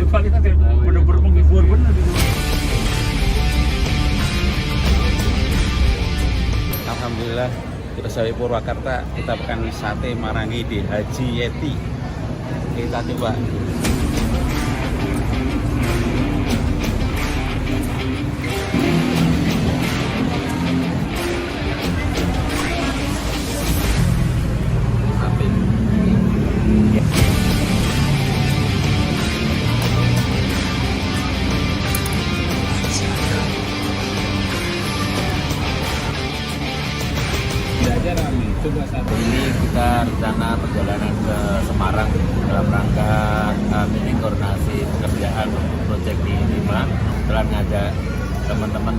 kualitas ya bener-bener menghibur bener gitu. Alhamdulillah kita dari Purwakarta kita makan sate Marangi di Haji Yeti. Kita coba. Coba sate. Ini kita rencana perjalanan ke Semarang dalam rangka meeting koordinasi pekerjaan untuk proyek di Lima. Setelah ngajak teman-teman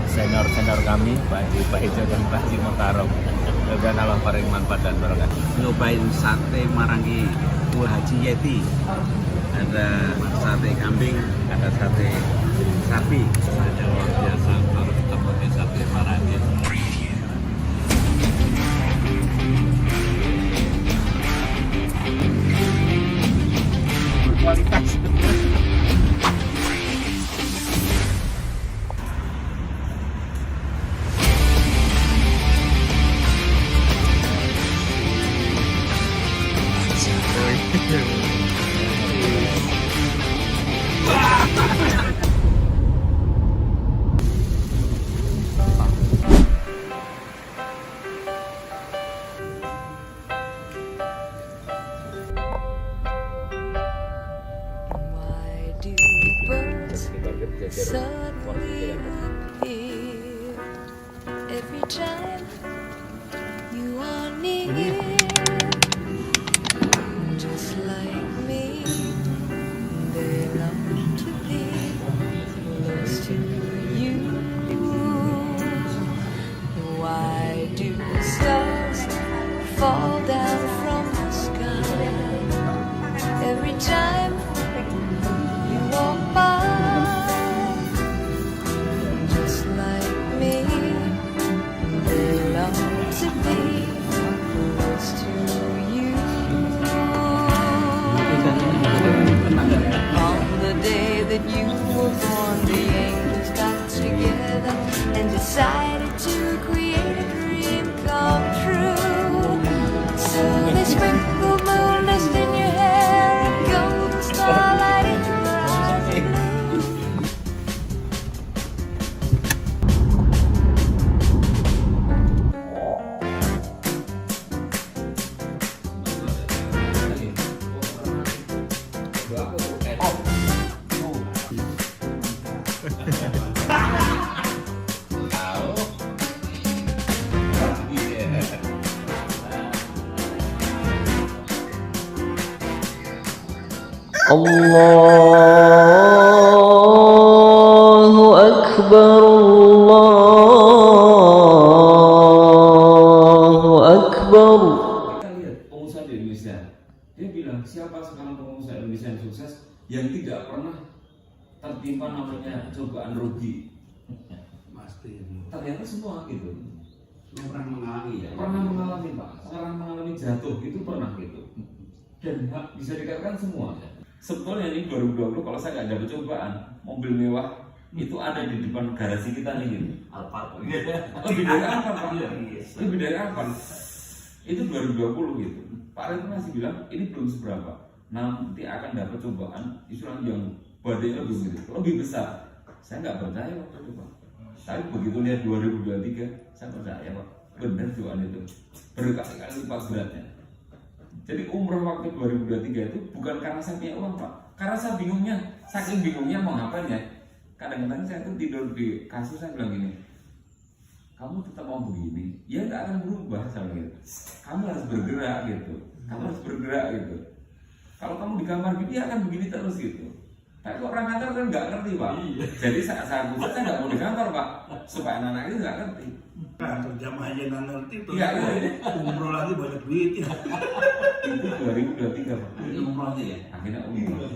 senior kami, Pak Haji Pak Ijo dan Pak Haji Mokarong. Mudah-mudahan Allah paling manfaat dan berkah. Nyobain sate Marangi Bu Haji Yeti. Ada sate kambing, ada sate sapi. Saja luar biasa baru ketemu di sate Marangi. Berkualitas. Why do birds suddenly appear every time you are near? Just like me, they long to be close to you. Why do stars fall down from the sky every time you walk by? Just like me, they long to be close to you. On the day that you were born, the angels got together and decided to create a dream come true. So they sprinkled moon dust in your hair and golden starlight in your eyes. Allahu Akbar, Allahu Akbar. Kita lihat pengusaha di Indonesia, dia bilang siapa sekarang pengusaha Indonesia yang sukses yang tidak pernah tertimpa namanya cobaan rugi. Pasti. Ternyata semua gitu. Semua pernah mengalami ya. Pernah mengalami Pak, sekarang mengalami jatuh itu pernah gitu. Dan bisa dikatakan semua. Sebetulnya ini 2020 kalau saya nggak ada cobaan mobil mewah itu ada di depan garasi kita nih gitu. Alphard. Lebih dari apa Pak? Lebih dari apa? Itu 2020 gitu. Pak Rento masih bilang ini belum seberapa. Nanti akan dapat cobaan istilah yang badai lebih besar. Saya nggak percaya waktu itu Pak. Tapi begitu lihat 2023 saya percaya Pak. Benar cobaan itu berkali-kali lipat beratnya. Jadi umroh waktu 2023 itu bukan karena saya punya uang Pak, karena saya bingungnya, saking bingungnya mau ngapain ya. Kadang-kadang saya tuh tidur di kasur saya bilang gini, kamu tetap mau begini, ya nggak akan berubah sama gitu. Kamu harus bergerak gitu, kamu harus bergerak gitu. Kalau kamu di kamar gitu, ya akan begini terus gitu. Tapi kok orang kantor kan nggak ngerti Pak. Jadi saat itu saya nggak mau di kantor Pak, supaya anak-anak itu nggak ngerti. Nah, jamaah aja nggak ngerti tuh. Iya. Umroh lagi banyak duit ya. Itu 2023 Pak. Itu umroh aja ya. Akhirnya umroh.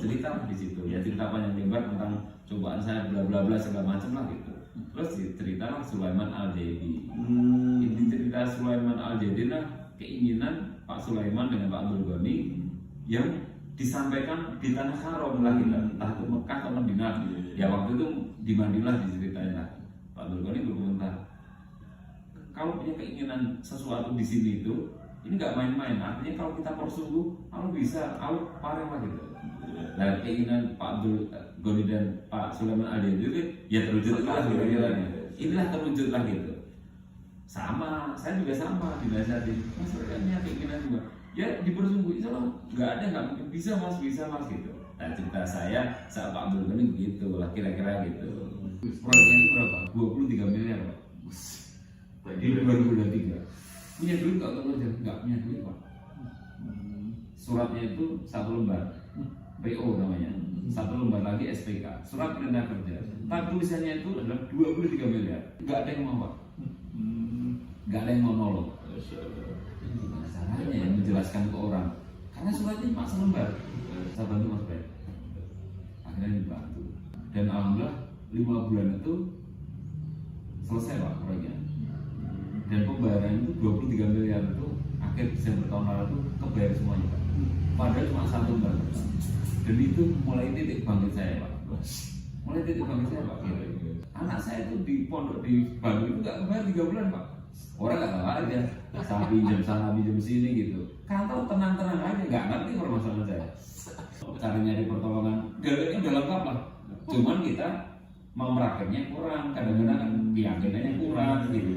Cerita di situ ya, cerita panjang lebar tentang cobaan saya bla bla bla segala macam lah gitu. Terus cerita Sulaiman Al-Jaidi. Ini cerita Sulaiman Al-Jaidi lah keinginan Pak Sulaiman dengan Pak Abdul Ghani yang disampaikan di tanah haram lah kita, entah itu Mekah atau Madinah. Ya waktu itu di Madinah diceritain lah. Pak Abdul Ghani berkomentar, kalau punya keinginan sesuatu di sini itu, ini nggak main-main. Artinya kalau kita bersungguh, kalau bisa, kalau pareng lah gitu. Nah keinginan Pak Abdul Ghani dan Pak Sulaiman Ali itu ya terwujud lah kira-kira. Inilah terwujud lah gitu. Sama, saya juga sama dinasihatin. Mas punya keinginan juga. Ya dipersungguh, insya Allah nggak ada, nggak mungkin bisa mas gitu. Nah cerita saya saat Pak Abdul Ghani begitu lah kira-kira gitu. Proyeknya itu berapa? 23 miliar Pak. Di 2023. Punya duit nggak punya duit Pak. Suratnya itu 1 lembar, PO namanya. 1 lembar lagi SPK, surat perintah kerja. Tapi tulisannya itu adalah 23 miliar. Nggak ada yang mau Pak. Nggak ada yang mau nolong. Gimana caranya ya menjelaskan ke orang? Karena suratnya cuma selembar. Saya bantu Mas Bay. Akhirnya dibantu. Dan alhamdulillah 5 bulan itu selesai Pak proyeknya. Dan pembayaran itu 23 miliar itu akhir Desember tahun lalu itu kebayar semuanya Pak. Padahal cuma 1 lembar. Dan itu mulai titik bangkit saya Pak. Mulai titik bangkit saya Pak. Anak saya itu di pondok di Bandung itu nggak kebayar 3 bulan Pak. Orang nggak tahu aja, sana pinjam sini gitu. Kantor tenang-tenang aja, nggak ngerti permasalahan saya. Cara nyari pertolongan, galaknya udah lengkap lah. Cuman kita mau merakitnya kurang, kadang-kadang kan keyakinannya kurang gitu.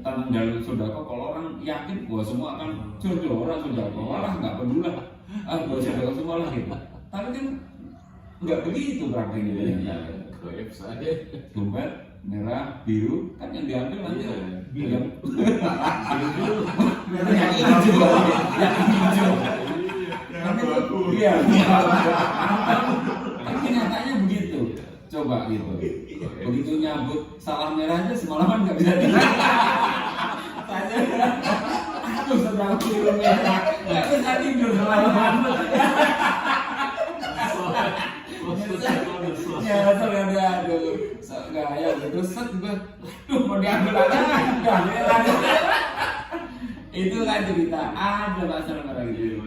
Tanggal sodako, kalau orang yakin bahwa semua akan jodoh orang sodako, malah nggak peduli lah. Bahwa sodako semua lah gitu. Tapi kan nggak begitu prakteknya. Goib saja. Dompet merah, biru, kan yang diambil nanti yang hijau. Iya. Tapi nyatanya begitu. Coba gitu. Begitu nyambut salah merah aja semalaman nggak bisa tidur. Aku sedang biru merah, nggak bisa tidur semalaman. Ya, soalnya aduh, gaya gitu, set gue, mau diambil aja, itu kan cerita, ada masalah lagi.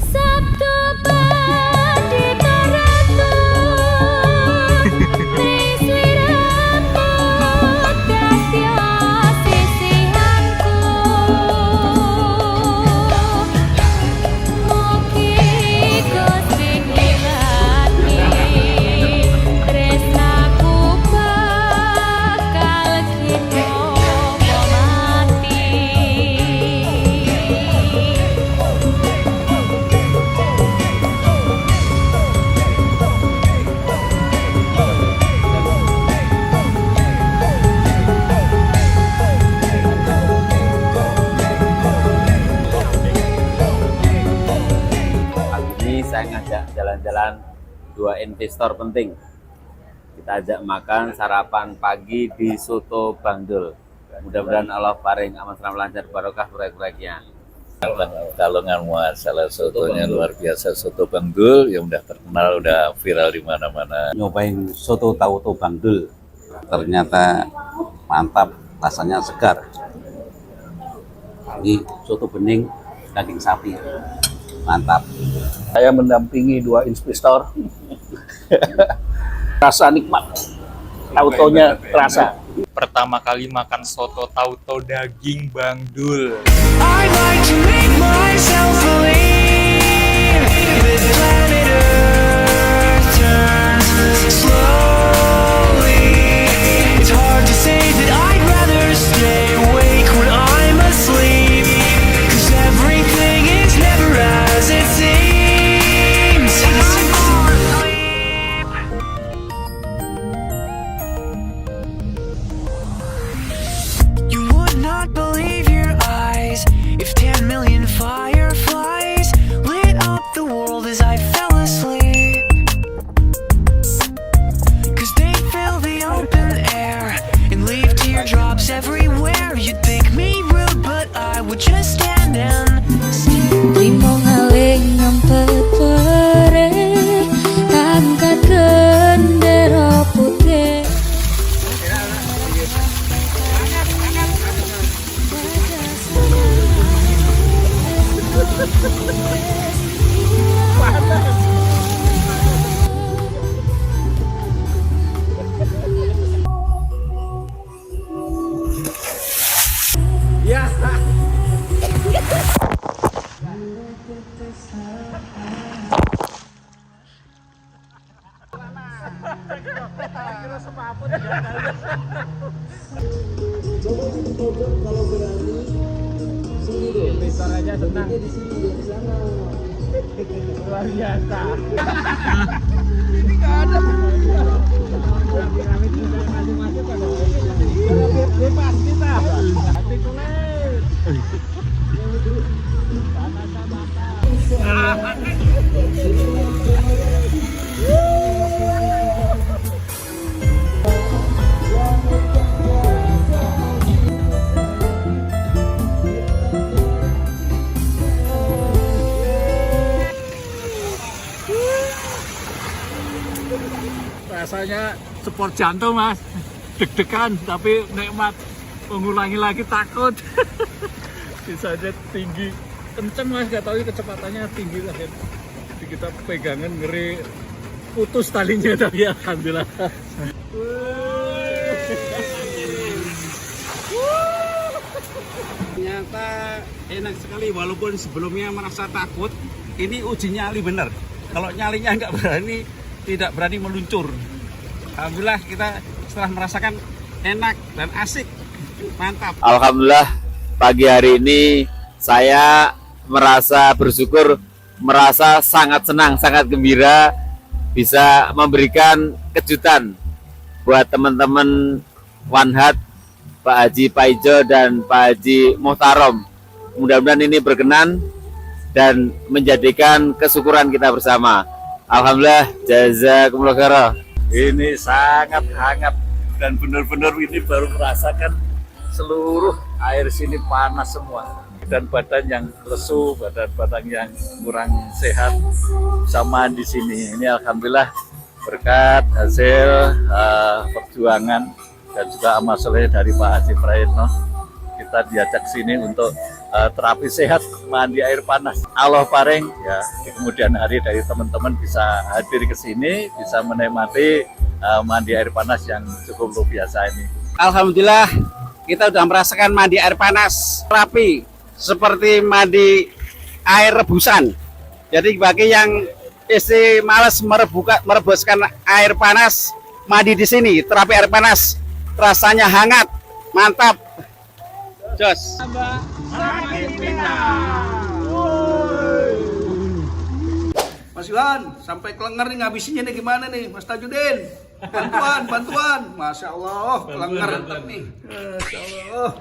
Sabtu Pandita Ratu Liswi rambut Datya sisihanku Mugi Gusti nilati tresnaku bakal kita mati. Pagi ini saya ngajak jalan-jalan 2 investor penting. Kita ajak makan sarapan pagi di Soto Bang Dul. Mudah-mudahan Allah paring aman lancar barokah proyek-proyeknya. Kalongan salah sotonya luar biasa, soto Bang Dul yang udah terkenal, udah viral di mana-mana. Nyobain soto Tauto Bang Dul. Ternyata mantap, rasanya segar. Ini soto bening daging sapi. Mantap. Saya mendampingi 2 investor. Rasa nikmat, tautonya terasa. Pertama kali makan soto tauto daging Bang Dul. I'd like to make myself believe that planet Earth turns slowly. It's hard to say that I'd rather stay awake when I'm asleep, 'cause everything is never as it seems. You would not believe your eyes if 10 million fireflies lit up the world as I fell Rasanya sport jantung mas, deg-degan tapi nikmat, mengulangi lagi takut. Kisahnya tinggi, kenceng mas, gak tahu kecepatannya tinggi lah kan. Jadi kita pegangan ngeri putus talinya tapi alhamdulillah. Ternyata enak sekali walaupun sebelumnya merasa takut. Ini uji nyali bener. Kalau nyalinya nggak berani, tidak berani meluncur. Alhamdulillah kita setelah merasakan enak dan asik, mantap. Alhamdulillah pagi hari ini saya merasa bersyukur, merasa sangat senang, sangat gembira bisa memberikan kejutan buat teman-teman Wanhat, Pak Haji Paijo dan Pak Haji Muhtarom. Mudah-mudahan ini berkenan dan menjadikan kesyukuran kita bersama. Alhamdulillah, jazakumullah khairan. Ini sangat hangat dan benar-benar ini baru merasakan seluruh air sini panas semua. Dan badan yang lesu, badan yang kurang sehat sama di sini. Ini alhamdulillah berkat hasil perjuangan dan juga amal soleh dari Pak Haji Prayitno. Kita diajak sini untuk terapi sehat mandi air panas. Allah paring ya di kemudian hari dari teman-teman bisa hadir ke sini, bisa menikmati mandi air panas yang cukup luar biasa ini. Alhamdulillah kita sudah merasakan mandi air panas terapi seperti mandi air rebusan. Jadi bagi yang malas merebuskan air panas, mandi di sini terapi air panas rasanya hangat, mantap. Jos. Mas Iwan, sampai kelenger nih ngabisinya nih gimana nih Mas Tajudin? Bantuan. Masya Allah, kelenger nih. Masya Allah.